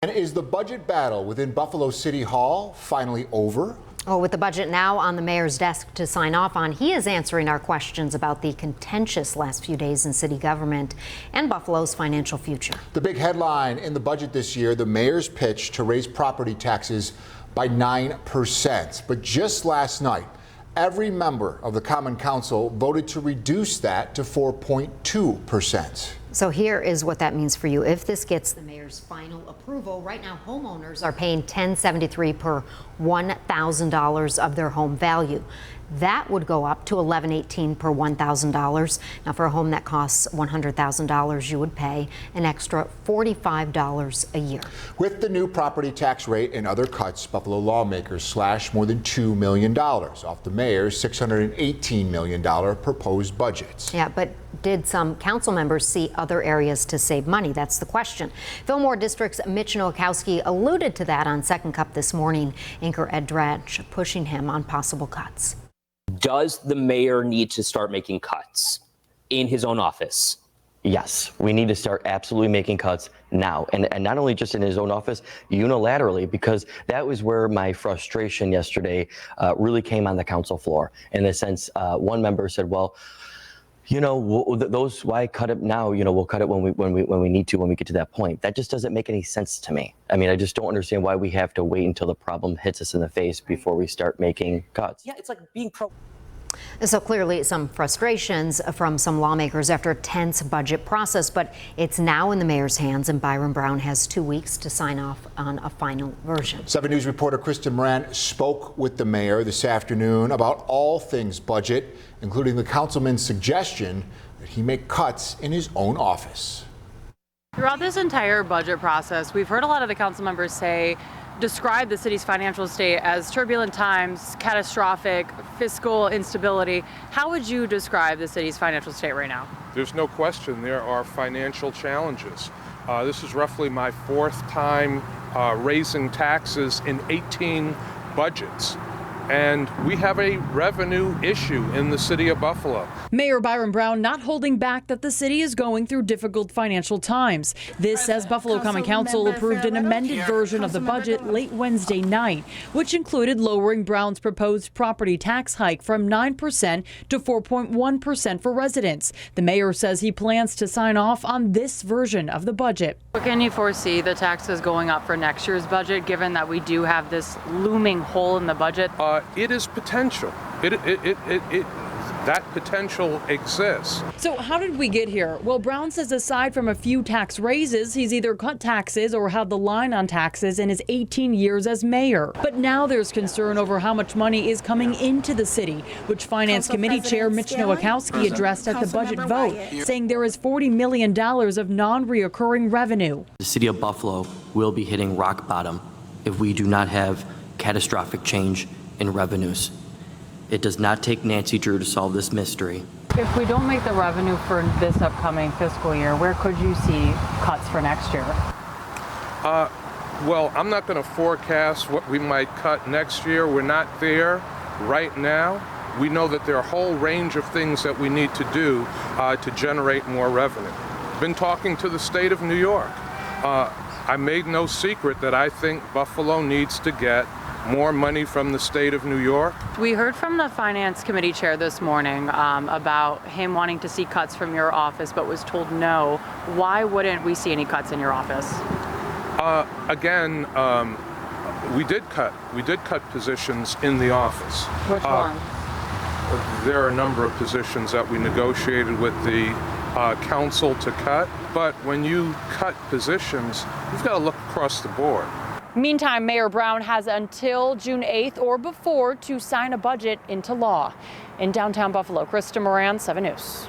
And is the budget battle within Buffalo City Hall finally over? Well, with the budget now on the mayor's desk to sign off on, he is answering our questions about the contentious last few days in city government and Buffalo's financial future. The big headline in the budget this year, the mayor's pitch to raise property taxes by 9%. But just last night, every member of the Common Council voted to reduce that to 4.2%. So here is what that means for you. If this gets the mayor's final approval, right now homeowners are paying $10.73 per $1,000 of their home value. That would go up to $11.18 per $1,000. Now, for a home that costs $100,000, you would pay an extra $45 a year. With the new property tax rate and other cuts, Buffalo lawmakers slashed more than $2 million off the mayor's $618 million proposed budget. Yeah, but did some council members see other areas to save money? That's the question. Fillmore District's Mitch Nowakowski alluded to that on Second Cup this morning. Anchor Ed Dratch pushing him on possible cuts. Does the mayor need to start making cuts in his own office? Yes, we need to start absolutely making cuts now. And not only just in his own office, unilaterally, because that was where my frustration yesterday really came on the council floor. In the sense, one member said, well, you know, why cut it now? You know, we'll cut it when we need to, when we get to that point. That just doesn't make any sense to me. I mean, I just don't understand why we have to wait until the problem hits us in the face before we start making cuts. Yeah, it's like being pro. So clearly some frustrations from some lawmakers after a tense budget process, but it's now in the mayor's hands, and Byron Brown has 2 weeks to sign off on a final version. 7 News reporter Krista Moran spoke with the mayor this afternoon about all things budget, including the councilman's suggestion that he make cuts in his own office. Throughout this entire budget process, we've heard a lot of the council members describe the city's financial state as turbulent times, catastrophic, fiscal instability. How would you describe the city's financial state right now? There's no question there are financial challenges. This is roughly my fourth time raising taxes in 18 budgets. And we have a revenue issue in the city of Buffalo. Mayor Byron Brown not holding back that the city is going through difficult financial times. This says Buffalo Common Council approved an amended version of the budget late Wednesday night, which included lowering Brown's proposed property tax hike from 9% to 4.1% for residents. The mayor says he plans to sign off on this version of the budget. Can you foresee the taxes going up for next year's budget, given that we do have this looming hole in the budget? It is potential. That potential exists. So how did we get here? Well, Brown says aside from a few tax raises, he's either cut taxes or held the line on taxes in his 18 years as mayor. But now there's concern over how much money is coming into the city, which Finance Committee Chair Mitch Nowakowski addressed at the budget vote, saying there is $40 million of non-reoccurring revenue. The city of Buffalo will be hitting rock bottom if we do not have catastrophic change in revenues. It does not take Nancy Drew to solve this mystery. If we don't make the revenue for this upcoming fiscal year, where could you see cuts for next year? Well, I'm not going to forecast what we might cut next year. We're not there right now. We know that there are a whole range of things that we need to do to generate more revenue. Been talking to the state of New York. I made no secret that I think Buffalo needs to get more money from the state of New York. We heard from the Finance Committee Chair this morning about him wanting to see cuts from your office, but was told no. Why wouldn't we see any cuts in your office? Again, we did cut positions in the office. Which one? There are a number of positions that we negotiated with the council to cut, but when you cut positions, you've got to look across the board. Meantime, Mayor Brown has until June 8th or before to sign a budget into law. In downtown Buffalo, Krista Moran, 7 News.